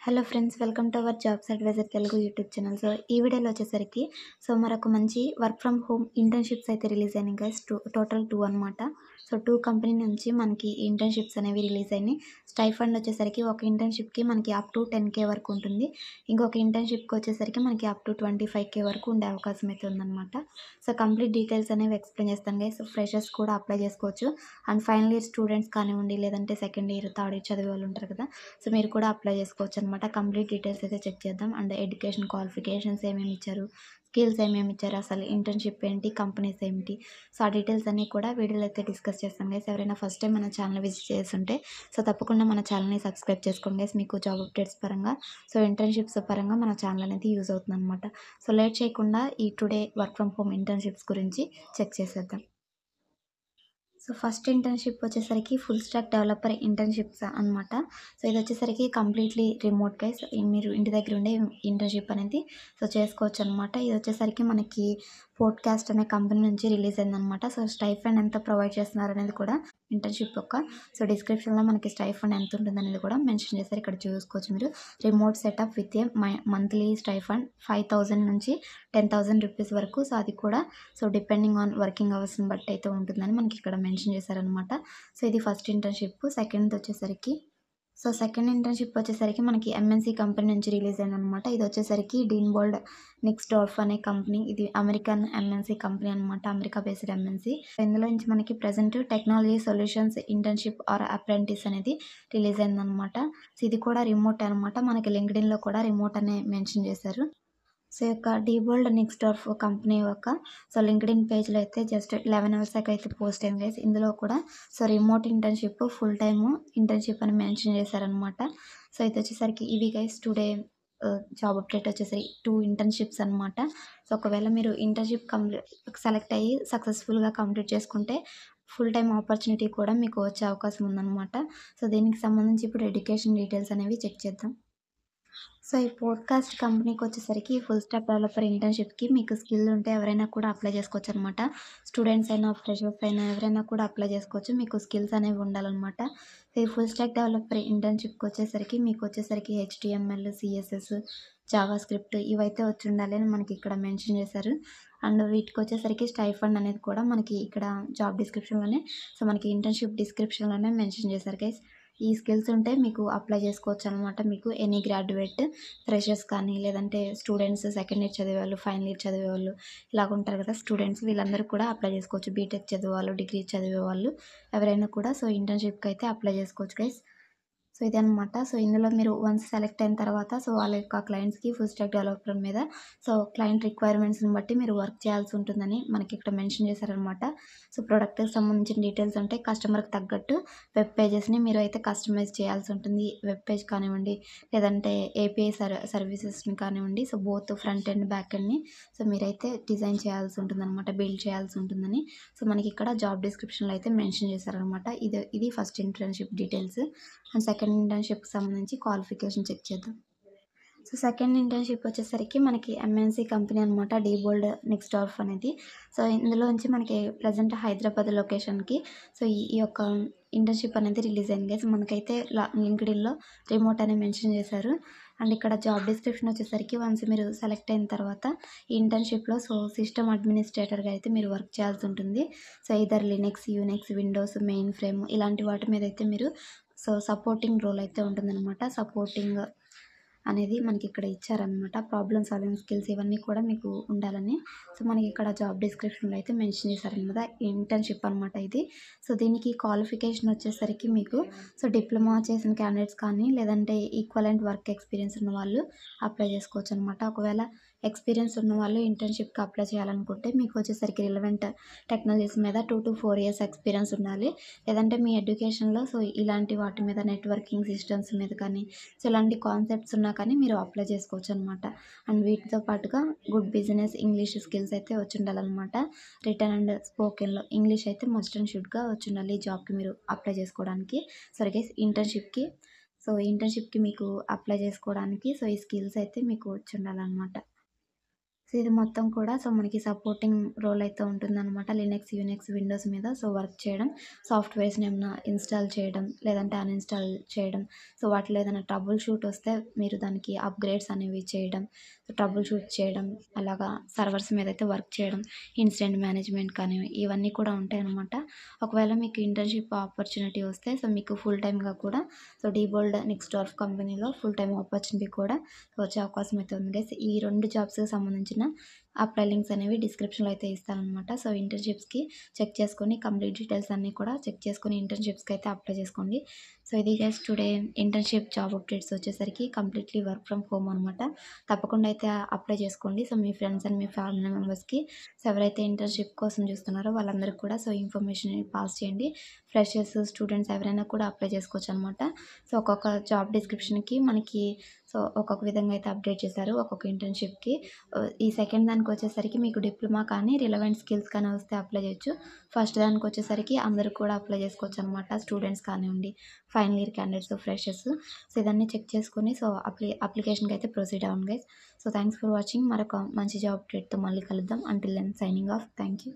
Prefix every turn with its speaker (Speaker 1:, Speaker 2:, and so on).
Speaker 1: Hello friends, welcome to our jobs adviser Telugu YouTube channel. ఈ వీడియోలో వచ్చేసరికి మరొక మంచి వర్క్ ఫ్రమ్ హోమ్ ఇంటర్న్షిప్స్ అయితే రిలీజ్ అయినాయి గైస్. టోటల్ 2 అనమాట. 2 కంపెనీ నుంచి మనకి ఇంటర్న్షిప్స్ అనేవి రిలీజ్ అయినాయి. స్టైఫండ్ వచ్చేసరికి ఒక ఇంటర్న్షిప్కి మనకి అప్ టు 10K వరకు ఉంటుంది. ఇంకొక ఇంటర్న్షిప్కి వచ్చేసరికి మనకి అప్ టు 25K వరకు ఉండే అవకాశం అయితే ఉందన్నమాట. కంప్లీట్ డీటెయిల్స్ అనేవి ఎక్స్ప్లెయిన్ చేస్తాను గైస్. ఫ్రెషర్స్ కూడా అప్లై చేసుకోవచ్చు. అండ్ ఫైనల్ ఇయర్ స్టూడెంట్స్ కానివ్వండి, లేదంటే సెకండ్ ఇయర్, థర్డ్ ఇయర్ చదివే వాళ్ళు ఉంటారు కదా. మీరు కూడా అప్లై చేసుకోవచ్చు అనమాట. కంప్లీట్ డీటెయిల్స్ అయితే చెక్ చేద్దాం. అండ్ ఎడ్యుకేషన్ క్వాలిఫికేషన్స్ ఏమేమి ఇచ్చారు, స్కిల్స్ ఏమేమి ఇచ్చారు, అసలు ఇంటర్న్షిప్ ఏంటి, కంపెనీస్ ఏమిటి, ఆ డీటెయిల్స్ అన్నీ కూడా వీడియోలో అయితే డిస్కస్ చేస్తాం గైస్. ఎవరైనా ఫస్ట్ టైం మన ఛానల్ విజిట్ చేస్తుంటే తప్పకుండా మన ఛానల్ని సబ్స్క్రైబ్ చేసుకోండి గైస్. మీకు జాబ్ అప్డేట్స్ పరంగా ఇంటర్న్షిప్స్ పరంగా మన ఛానల్ అనేది యూజ్ అవుతుంది అనమాట. లేట్ చేయకుండా ఈ today work from home internships గురించి చెక్ చేసేద్దాం. ఫస్ట్ ఇంటర్న్షిప్ వచ్చేసరికి ఫుల్ స్టాక్ డెవలపర్ ఇంటర్న్షిప్స్ అనమాట. ఇది వచ్చేసరికి కంప్లీట్లీ రిమోట్ గైస్. మీరు ఇంటి దగ్గర ఉండే ఇంటర్న్షిప్ అనేది చేసుకోవచ్చు అనమాట. ఇది వచ్చేసరికి మనకి పోడ్కాస్ట్ అనే కంపెనీ నుంచి రిలీజ్ అయిందనమాట. స్టైఫండ్ ఎంత ప్రొవైడ్ చేస్తున్నారు అనేది కూడా ఇంటర్న్షిప్ యొక్క డిస్క్రిప్షన్లో మనకి స్టైఫండ్ ఎంత ఉంటుంది అనేది కూడా మెన్షన్ చేశారు. ఇక్కడ చూసుకోవచ్చు మీరు. Remote setup with a monthly stipend 5,000 నుంచి 10,000 రూపీస్ వరకు. అది కూడా డిపెండింగ్ ఆన్ వర్కింగ్ అవర్స్ని బట్టి అయితే ఉంటుందని మనకి ఇక్కడ మెన్షన్ చేశారనమాట. ఇది ఫస్ట్ ఇంటర్న్షిప్. సెకండ్ ఇంటర్న్షిప్ వచ్చేసరికి మనకి ఎంఎన్సీ కంపెనీ నుంచి రిలీజ్ అయిందనమాట. ఇది వచ్చేసరికి డీన్బోల్డ్ నిక్స్డార్ఫ్ అనే కంపెనీ. ఇది అమెరికన్ ఎంఎన్సీ కంపెనీ అనమాట, అమెరికా బేస్డ్ ఎంఎన్సీ. ఇందులో నుంచి మనకి present technology solutions internship or apprentice అనేది రిలీజ్ అయిందనమాట. ఇది కూడా రిమోట్ అనమాట. మనకి లింక్డ్ఇన్లో కూడా రిమోట్ అనే మెన్షన్ చేశారు. డీబోల్డ్ నిక్స్డార్ఫ్ కంపెనీ యొక్క లింక్డ్ఇన్ పేజ్లో అయితే జస్ట్ 11 అవర్స్ దాకా అయితే పోస్ట్ అయింది గైస్. ఇందులో కూడా remote internship, full time internship అని మెన్షన్ చేశారనమాట. ఇది వచ్చేసరికి ఇవి గైస్ టుడే జాబ్ అప్డేట్ వచ్చేసరికి 2 ఇంటర్న్షిప్స్ అనమాట. ఒకవేళ మీరు ఇంటర్న్షిప్ సెలెక్ట్ అయ్యి సక్సెస్ఫుల్గా కంప్లీట్ చేసుకుంటే ఫుల్ టైమ్ ఆపర్చునిటీ కూడా మీకు వచ్చే అవకాశం ఉందన్నమాట. దీనికి సంబంధించి ఇప్పుడు ఎడ్యుకేషన్ డీటెయిల్స్ అనేవి చెక్ చేద్దాం. ఈ పోడ్కాస్ట్ కంపెనీకి వచ్చేసరికి ఫుల్ స్టాక్ డెవలపర్ ఇంటర్న్షిప్కి మీకు స్కిల్ ఉంటే ఎవరైనా కూడా అప్లై చేసుకోవచ్చు అనమాట. స్టూడెంట్స్ అయినా, ఫ్రెషర్స్ అయినా ఎవరైనా కూడా అప్లై చేసుకోవచ్చు. మీకు స్కిల్స్ అనేవి ఉండాలన్నమాట. ఈ ఫుల్ స్టాక్ డెవలపర్ ఇంటర్న్షిప్కి వచ్చేసరికి మీకు HTML, CSS, జావా స్క్రిప్ట్ ఇవైతే వచ్చి ఉండాలి అని మనకి ఇక్కడ మెన్షన్ చేశారు. అండ్ వీటికి వచ్చేసరికి స్టైఫండ్ అనేది కూడా మనకి ఇక్కడ జాబ్ డిస్క్రిప్షన్లోనే మనకి ఇంటర్న్షిప్ డిస్క్రిప్షన్లోనే మెన్షన్ చేశారు గైస్. ఈ స్కిల్స్ ఉంటే మీకు అప్లై చేసుకోవచ్చు అనమాట. మీకు ఎనీ గ్రాడ్యుయేట్, ఫ్రెషర్స్ కానీ, లేదంటే స్టూడెంట్స్, సెకండ్ ఇయర్ చదివేవాళ్ళు, ఫైనల్ ఇయర్ చదివేవాళ్ళు ఇలాగ ఉంటారు కదా స్టూడెంట్స్, వీళ్ళందరూ కూడా అప్లై చేసుకోవచ్చు. బీటెక్ చదివేవాళ్ళు, డిగ్రీ చదివేవాళ్ళు ఎవరైనా కూడా ఇంటర్న్షిప్కి అయితే అప్లై చేసుకోవచ్చు గైస్. ఇదనమాట. ఇందులో మీరు వన్స్ సెలెక్ట్ అయిన తర్వాత వాళ్ళ యొక్క క్లయింట్స్కి ఫుల్ స్టాక్ డెవలపర్ మీద క్లయింట్ రిక్వైర్మెంట్స్ని బట్టి మీరు వర్క్ చేయాల్సి ఉంటుందని మనకి ఇక్కడ మెన్షన్ చేశారనమాట. ప్రొడక్ట్కి సంబంధించిన డీటెయిల్స్ అంటే కస్టమర్కి తగ్గట్టు వెబ్ పేజెస్ని మీరు అయితే కస్టమైజ్ చేయాల్సి ఉంటుంది. వెబ్ పేజ్ కానివ్వండి, లేదంటే ఏపీఐ సర్వీసెస్ని కానివ్వండి, బోత్ ఫ్రంట్ అండ్ బ్యాక్ ఎండ్ని మీరైతే డిజైన్ చేయాల్సి ఉంటుందన్నమాట, బిల్డ్ చేయాల్సి ఉంటుందని మనకి ఇక్కడ జాబ్ డిస్క్రిప్షన్లో అయితే మెన్షన్ చేశారనమాట. ఇది first internship details. And second ఇంటర్న్షిప్కి సంబంధించి క్వాలిఫికేషన్ చెక్ చేద్దాం. సెకండ్ ఇంటర్న్షిప్ వచ్చేసరికి మనకి ఎంఎన్సీ కంపెనీ అనమాట, డీబోల్డ్ నిక్స్డార్ఫ్ అనేది. ఇందులోంచి మనకి ప్రజెంట్ హైదరాబాద్ లొకేషన్కి ఈ యొక్క ఇంటర్న్షిప్ అనేది రిలీజ్ అయింది గైస్. మనకైతే లింక్డ్ఇన్లో రిమోట్ అని మెన్షన్ చేశారు. అండ్ ఇక్కడ జాబ్ డిస్క్రిప్షన్ వచ్చేసరికి వన్స్ మీరు సెలెక్ట్ అయిన తర్వాత ఈ ఇంటర్న్షిప్లో సిస్టమ్ అడ్మినిస్ట్రేటర్గా అయితే మీరు వర్క్ చేయాల్సి ఉంటుంది. Either Linux, Unix, Windows, main frame ఇలాంటి వాటి మీద అయితే మీరు సపోర్టింగ్ రోల్ అయితే ఉంటుందన్నమాట. సపోర్టింగ్ అనేది మనకి ఇక్కడ ఇచ్చారనమాట. ప్రాబ్లమ్ సాల్వింగ్ స్కిల్స్ ఇవన్నీ కూడా మీకు ఉండాలని మనకి ఇక్కడ జాబ్ డిస్క్రిప్షన్లో అయితే మెన్షన్ చేశారనమాట. ఇంటర్న్షిప్ అనమాట ఇది. దీనికి క్వాలిఫికేషన్ వచ్చేసరికి మీకు డిప్లొమా చేసిన క్యాండిడేట్స్ కానీ, లేదంటే ఈక్వలెంట్ వర్క్ ఎక్స్పీరియన్స్ ఉన్న వాళ్ళు అప్లై చేసుకోవచ్చు అనమాట. ఒకవేళ ఎక్స్పీరియన్స్ ఉన్న వాళ్ళు ఇంటర్న్షిప్కి అప్లై చేయాలనుకుంటే మీకు వచ్చేసరికి రిలవెంట్ టెక్నాలజీస్ మీద 2 to 4 years ఎక్స్పీరియన్స్ ఉండాలి. లేదంటే మీ ఎడ్యుకేషన్లో ఇలాంటి వాటి మీద, నెట్వర్కింగ్ సిస్టమ్స్ మీద కానీ ఇలాంటి కాన్సెప్ట్స్ ఉన్నా కానీ మీరు అప్లై చేసుకోవచ్చు అనమాట. అండ్ వీటితో పాటుగా గుడ్ బిజినెస్ ఇంగ్లీష్ స్కిల్స్ అయితే వచ్చి ఉండాలన్నమాట. రిటర్న్ అండ్ స్పోకెన్లో ఇంగ్లీష్ అయితే మస్ట్ అండ్ షుడ్గా వచ్చి ఉండాలి ఈ జాబ్కి మీరు అప్లై చేసుకోవడానికి. గైస్ ఇంటర్న్షిప్కి మీకు అప్లై చేసుకోవడానికి ఈ స్కిల్స్ అయితే మీకు వచ్చి ఉండాలన్నమాట. సో, ఇది మొత్తం కూడా మనకి సపోర్టింగ్ రోల్ అయితే ఉంటుందనమాట. లినక్స్, యూనిక్స్, విండోస్ మీద వర్క్ చేయడం, సాఫ్ట్‌వేర్స్‌ని ఏమన్నా ఇన్‌స్టాల్ చేయడం, లేదంటే అన్‌ఇన్‌స్టాల్ చేయడం. సో, వాటిలో ఏదైనా ట్రబుల్ షూట్ వస్తే మీరు దానికి అప్‌గ్రేడ్స్ అనేవి చేయడం, ట్రబుల్ షూట్ చేయడం, అలాగా సర్వర్స్ మీదయితే వర్క్ చేయడం, ఇన్సిడెంట్ మేనేజ్‌మెంట్ కానీ ఇవన్నీ కూడా ఉంటాయనమాట. ఒకవేళ మీకు ఇంటర్న్‌షిప్ ఆపర్చునిటీ వస్తే మీకు ఫుల్ టైమ్‌గా కూడా డీబోల్డ్ నెక్స్ట్‌డార్ఫ్ కంపెనీలో ఫుల్ టైమ్ ఆపర్చునిటీ కూడా వచ్చే అవకాశం అయితే ఉంది గైస్. ఈ 2 జాబ్స్‌కి సంబంధించిన అప్లై లింక్స్ అనేవి డిస్క్రిప్షన్‌లో అయితే ఇస్తాననమాట. సో, ఇంటర్న్‌షిప్స్‌కి చెక్ చేసుకొని కంప్లీట్ డీటెయిల్స్ అన్నీ కూడా చెక్ చేసుకొని ఇంటర్న్‌షిప్స్‌కి అయితే అప్లై చేసుకోండి. సో, ఇది guys today internship job updates వచ్చేసరికి కంప్లీట్‌లీ వర్క్ ఫ్రమ్ హోమ్ అనమాట. తప్పకుండా అయితే అప్లై చేసుకోండి. So, me friends and me family మెంబర్స్‌కి ఎవరైతే ఇంటర్న్‌షిప్ కోసం చూస్తున్నారో వాళ్ళందరికీ కూడా ఇన్ఫర్మేషన్ పాస్ చేయండి. ఫ్రెషర్స్, స్టూడెంట్స్ ఎవరైనా కూడా అప్లై చేసుకోవచ్చనమాట. సో, ఒక్కొక్క జాబ్ డిస్క్రిప్షన్‌కి మనకి ఒక్కొక్క విధంగా అయితే అప్డేట్ చేశారు. ఒక్కొక్క ఇంటర్న్‌షిప్‌కి. ఈ సెకండ్ దానికొచ్చేసరికి మీకు డిప్లొమా కానీ, రిలవెంట్ స్కిల్స్ కానీ వస్తే అప్లై చేయొచ్చు. ఫస్ట్ దానికొచ్చేసరికి అందరూ కూడా అప్లై చేసుకోవచ్చనమాట. స్టూడెంట్స్ కానివ్వండి, final year candidates, freshers. So, ఇదన్నీ చెక్ చేసుకొని అప్లికేషన్‌కైతే ప్రొసీడ్ అవ్వండి guys. So, thanks for watching. మరొక మంచి జాబ్ అప్డేట్‌తో మళ్ళీ కలుద్దాం. Until then signing off. Thank you.